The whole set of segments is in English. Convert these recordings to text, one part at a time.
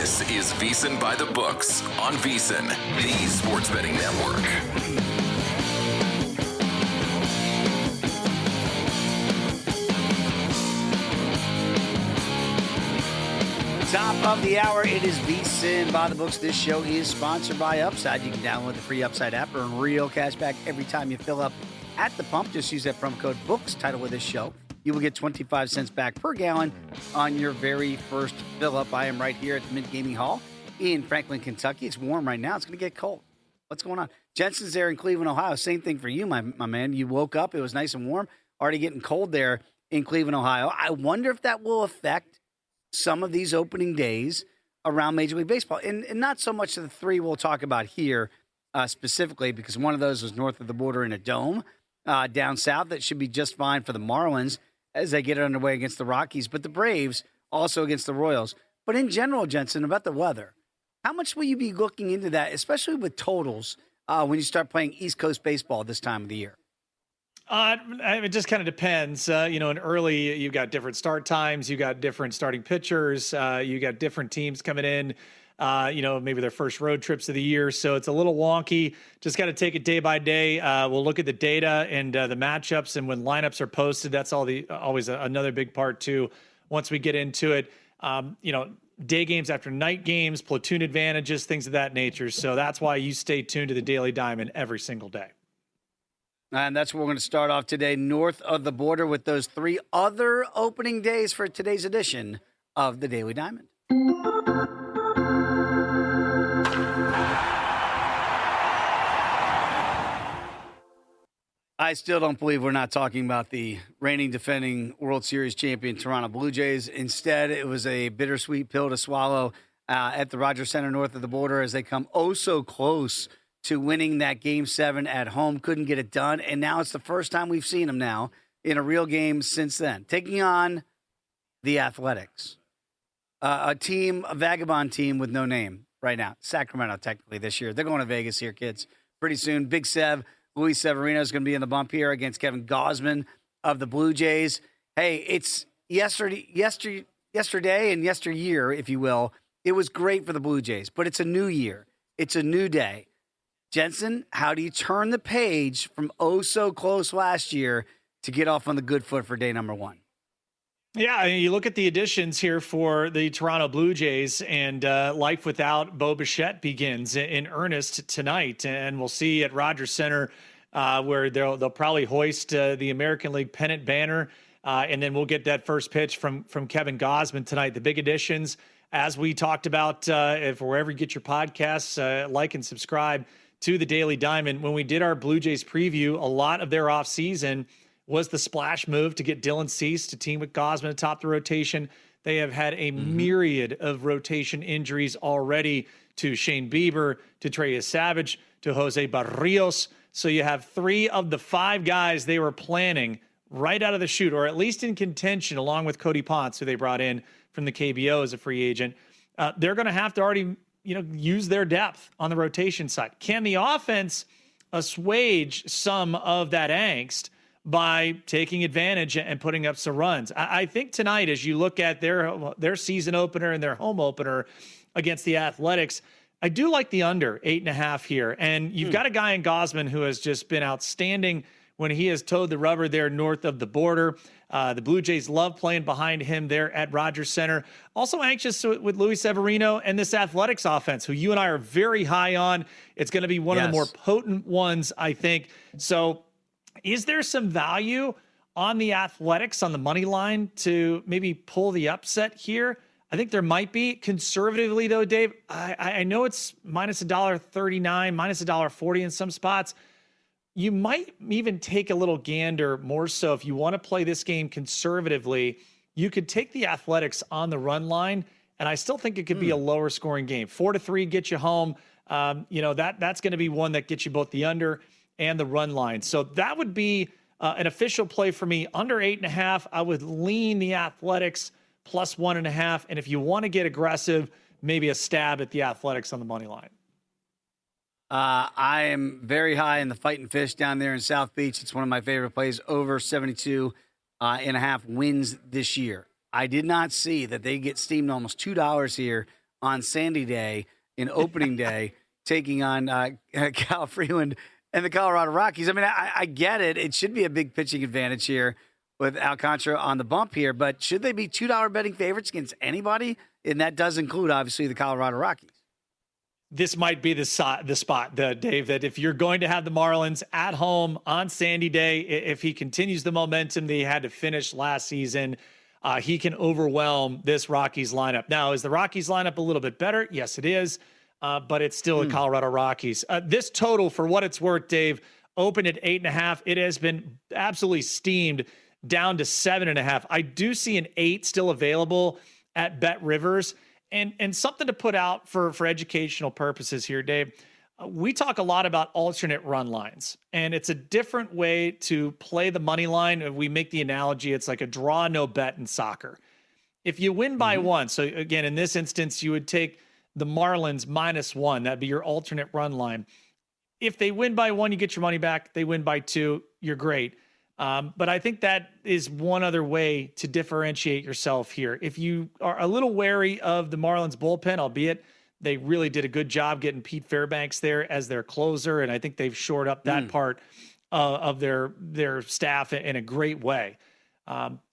This is VSiN by the Books on VSiN, the Sports Betting Network. Top of the hour, it is VSiN by the Books. This show is sponsored by Upside. You can download the free Upside app, earn real cash back every time you fill up at the pump. Just use that promo code BOOKS, title of this show. You will get 25 cents back per gallon on your very first fill up. I am right here at the Mint Gaming Hall in Franklin, Kentucky. It's warm right now. It's going to get cold. What's going on? Jensen's there in Cleveland, Ohio. Same thing for you, my man. You woke up. It was nice and warm. Already getting cold there in Cleveland, Ohio. I wonder if that will affect some of these opening days around Major League Baseball. And not so much the three we'll talk about here specifically, because one of those was north of the border in a dome down south. That should be just fine for the Marlins as they get it underway against the Rockies. But the Braves also against the Royals. But in general, Jensen, about the weather, how much will you be looking into that, especially with totals, when you start playing East Coast baseball this time of the year? It just kind of depends. In early, you've got different start times, you got different starting pitchers, you got different teams coming in, maybe their first road trips of the year. So it's a little wonky. Just got to take it day by day. We'll look at the data and the matchups, and when lineups are posted, that's always another big part too. Once we get into it, day games after night games, platoon advantages, things of that nature. So that's why you stay tuned to the Daily Diamond every single day. And that's where we're going to start off today, north of the border, with those three other opening days for today's edition of the Daily Diamond. I still don't believe we're not talking about the reigning defending World Series champion Toronto Blue Jays. Instead, it was a bittersweet pill to swallow at the Rogers Center north of the border as they come oh so close to winning that Game 7 at home. Couldn't get it done, and now it's the first time we've seen them now in a real game since then. Taking on the Athletics, a vagabond team with no name right now. Sacramento, technically, this year. They're going to Vegas here, kids, pretty soon. Big Sev, Luis Severino is going to be in the bump here against Kevin Gausman of the Blue Jays. Hey, it's yesterday and yesteryear, if you will. It was great for the Blue Jays, but it's a new year. It's a new day. Jensen, how do you turn the page from oh so close last year to get off on the good foot for day number one? Yeah, you look at the additions here for the Toronto Blue Jays, and life without Bo Bichette begins in earnest tonight. And we'll see at Rogers Center where they'll probably hoist the American League pennant banner, and then we'll get that first pitch from Kevin Gausman tonight. The big additions, as we talked about, if wherever you get your podcasts, like and subscribe to the Daily Diamond. When we did our Blue Jays preview, a lot of their offseason was the splash move to get Dylan Cease to team with Gausman atop the rotation. They have had a myriad of rotation injuries already, to Shane Bieber, to Trey Savage, to Jose Barrios. So you have 3 of the 5 guys they were planning right out of the chute, or at least in contention, along with Cody Ponce, who they brought in from the KBO as a free agent. They're going to have to already use their depth on the rotation side. Can the offense assuage some of that angst by taking advantage and putting up some runs? I think tonight, as you look at their season opener and their home opener against the Athletics, I do like the under 8.5 here. And you've got a guy in Gausman who has just been outstanding when he has towed the rubber there north of the border. The Blue Jays love playing behind him there at Rogers Center. Also anxious with Luis Severino and this Athletics offense, who you and I are very high on. It's going to be one of the more potent ones, I think. So is there some value on the Athletics on the money line to maybe pull the upset here? I think there might be. Conservatively, though, Dave, I know it's minus $1.39, minus $1.40 in some spots. You might even take a little gander more so if you want to play this game conservatively. You could take the Athletics on the run line, and I still think it could be a lower scoring game. 4-3 gets you home. That's going to be one that gets you both the under and the run line. So that would be an official play for me. Under 8.5, I would lean the Athletics plus 1.5. And if you want to get aggressive, maybe a stab at the Athletics on the money line. I am very high in the Fighting Fish down there in South Beach. It's one of my favorite plays, over 72.5 wins this year. I did not see that they get steamed almost $2 here on Sandy Day in opening day, taking on Cal Freeland and the Colorado Rockies. I mean, I get it. It should be a big pitching advantage here with Alcantara on the bump here, but should they be $2 betting favorites against anybody? And that does include, obviously, the Colorado Rockies. This might be the spot, Dave, that if you're going to have the Marlins at home on Sandy Day, if he continues the momentum that he had to finish last season, he can overwhelm this Rockies lineup. Now, is the Rockies lineup a little bit better? Yes, it is, but it's still the Colorado Rockies. This total, for what it's worth, Dave, opened at 8.5. It has been absolutely steamed down to 7.5. I do see an 8 still available at Bet Rivers. And something to put out for educational purposes here, Dave. We talk a lot about alternate run lines, and it's a different way to play the money line. We make the analogy, it's like a draw, no bet in soccer. If you win by one, so again, in this instance, you would take the Marlins -1. That'd be your alternate run line. If they win by one, you get your money back. They win by 2, you're great. But I think that is one other way to differentiate yourself here. If you are a little wary of the Marlins bullpen, albeit they really did a good job getting Pete Fairbanks there as their closer, and I think they've shored up that part of their staff in a great way.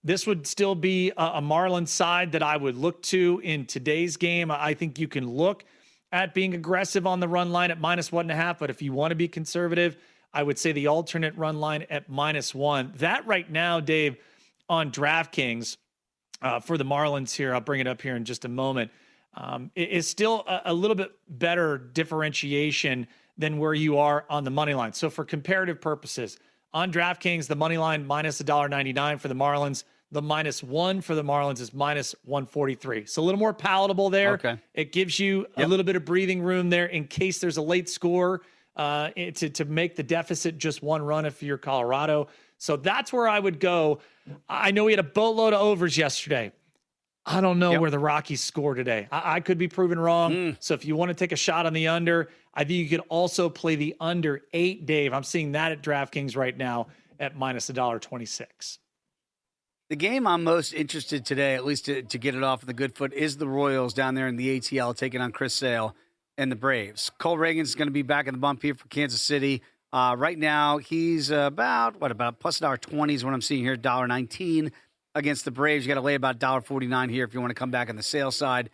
This would still be a Marlins side that I would look to in today's game. I think you can look at being aggressive on the run line at -1.5, but if you want to be conservative, I would say the alternate run line at -1. That right now, Dave, on DraftKings for the Marlins here, I'll bring it up here in just a moment, is still a little bit better differentiation than where you are on the money line. So for comparative purposes, on DraftKings, the money line -$1.99 for the Marlins. The -1 for the Marlins is -143. So a little more palatable there. Okay. It gives you a little bit of breathing room there in case there's a late score to make the deficit just 1 run if you're Colorado. So that's where I would go. I know we had a boatload of overs yesterday. I don't know where the Rockies score today. I could be proven wrong. So if you want to take a shot on the under, I think you could also play the under 8, Dave. I'm seeing that at DraftKings right now at -$1.26. The game I'm most interested today, at least to get it off of the good foot, is the Royals down there in the ATL taking on Chris Sale and the Braves. Cole Reagan's going to be back in the bump here for Kansas City. Right now, he's about plus $1.20 is what I'm seeing here, $1.19 against the Braves. You got to lay about $1.49 here if you want to come back on the sale side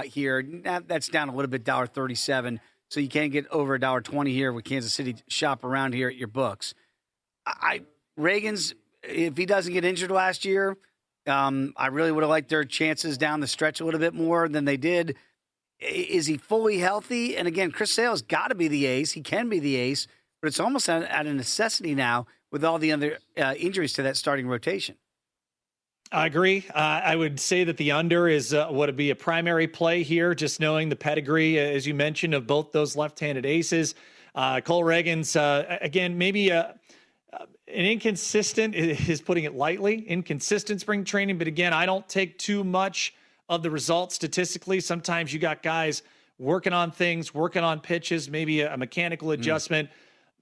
here. That's down a little bit, $1.37. So you can't get over $1.20 here with Kansas City. Shop around here at your books. Reagan's, if he doesn't get injured last year, I really would have liked their chances down the stretch a little bit more than they did. Is he fully healthy? And again, Chris Sale's got to be the ace. He can be the ace, but it's almost at a necessity now with all the other injuries to that starting rotation. I agree. I would say that the under is would be a primary play here, just knowing the pedigree, as you mentioned, of both those left-handed aces. Cole Reagan's, again, maybe an inconsistent, is putting it lightly, inconsistent spring training. But again, I don't take too much of the results statistically. Sometimes you got guys working on things, working on pitches, maybe a mechanical adjustment.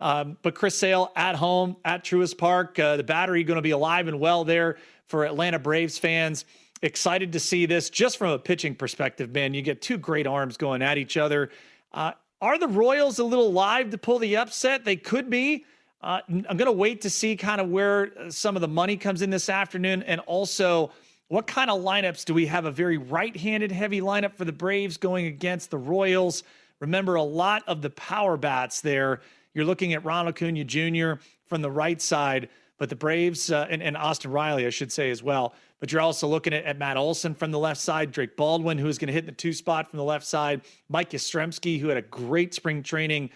But Chris Sale at home at Truist Park, the Battery going to be alive and well there for Atlanta Braves fans. Excited to see this just from a pitching perspective, man. You get 2 great arms going at each other. Are the Royals a little live to pull the upset? They could be. I'm going to wait to see kind of where some of the money comes in this afternoon, and also what kind of lineups do we have? A very right-handed heavy lineup for the Braves going against the Royals. Remember, a lot of the power bats there. You're looking at Ronald Acuna Jr. from the right side, but the Braves and Austin Riley, I should say as well. But you're also looking at Matt Olson from the left side, Drake Baldwin, who is going to hit the 2 spot from the left side, Mike Yastrzemski, who had a great spring training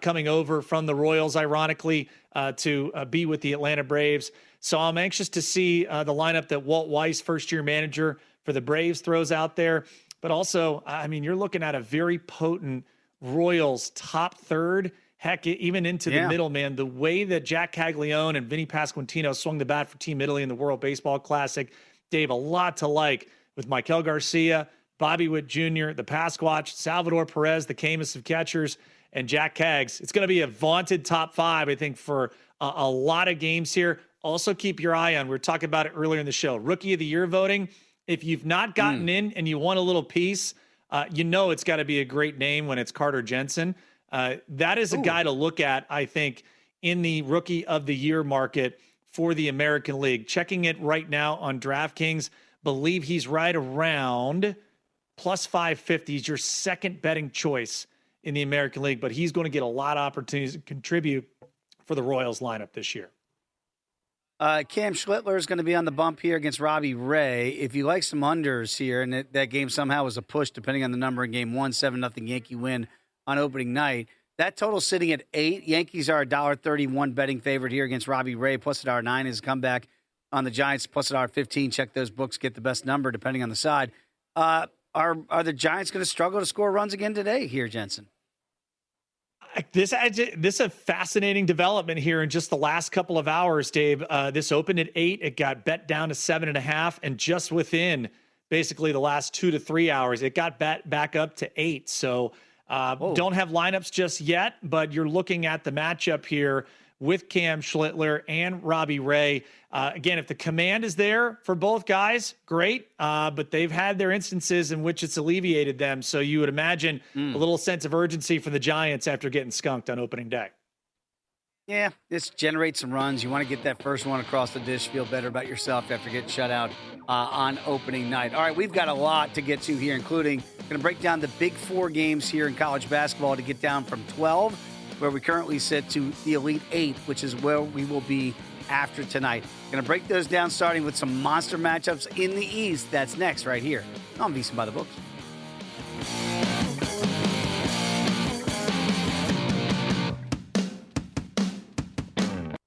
coming over from the Royals, ironically, to be with the Atlanta Braves. So I'm anxious to see the lineup that Walt Weiss, first-year manager for the Braves, throws out there. But also, I mean, you're looking at a very potent Royals top third, heck, even into the middle, man. The way that Jack Caglione and Vinny Pasquantino swung the bat for Team Italy in the World Baseball Classic, Dave, a lot to like with Maikel Garcia, Bobby Witt Jr., the Pasquatch, Salvador Perez, the Camus of catchers, and Jack Kaggs. It's going to be a vaunted top 5, I think, for a lot of games here. Also keep your eye on, we were talking about it earlier in the show, Rookie of the Year voting. If you've not gotten in and you want a little piece It's got to be a great name when it's Carter Jensen. That is a guy to look at, I think, in the Rookie of the Year market for the American League. Checking it right now on DraftKings, believe he's right around plus 550. He's your second betting choice in the American League, but he's going to get a lot of opportunities to contribute for the Royals lineup this year. Cam Schlittler is going to be on the bump here against Robbie Ray. If you like some unders here, and that game somehow was a push, depending on the number in game one, 7-0 Yankee win on opening night. That total sitting at 8. Yankees are $1.31 betting favorite here against Robbie Ray. Plus $1.09 is a comeback on the Giants. Plus $1.15. Check those books. Get the best number depending on the side. Are the Giants going to struggle to score runs again today here, Jensen? This is a fascinating development here in just the last couple of hours, Dave. This opened at 8. It got bet down to 7.5. And just within basically the last 2 to 3 hours, it got bet back up to 8. So don't have lineups just yet, but you're looking at the matchup here with Cam Schlittler and Robbie Ray. Again, if the command is there for both guys, great. But they've had their instances in which it's alleviated them. So you would imagine a little sense of urgency from the Giants after getting skunked on opening day. Yeah, this generates some runs. You want to get that first one across the dish, feel better about yourself after getting shut out on opening night. All right, we've got a lot to get to here, including going to break down the big 4 games here in college basketball to get down from 12, where we currently sit, to the Elite 8, which is where we will be after tonight. Going to break those down, starting with some monster matchups in the East. That's next right here on VSiN by the Books.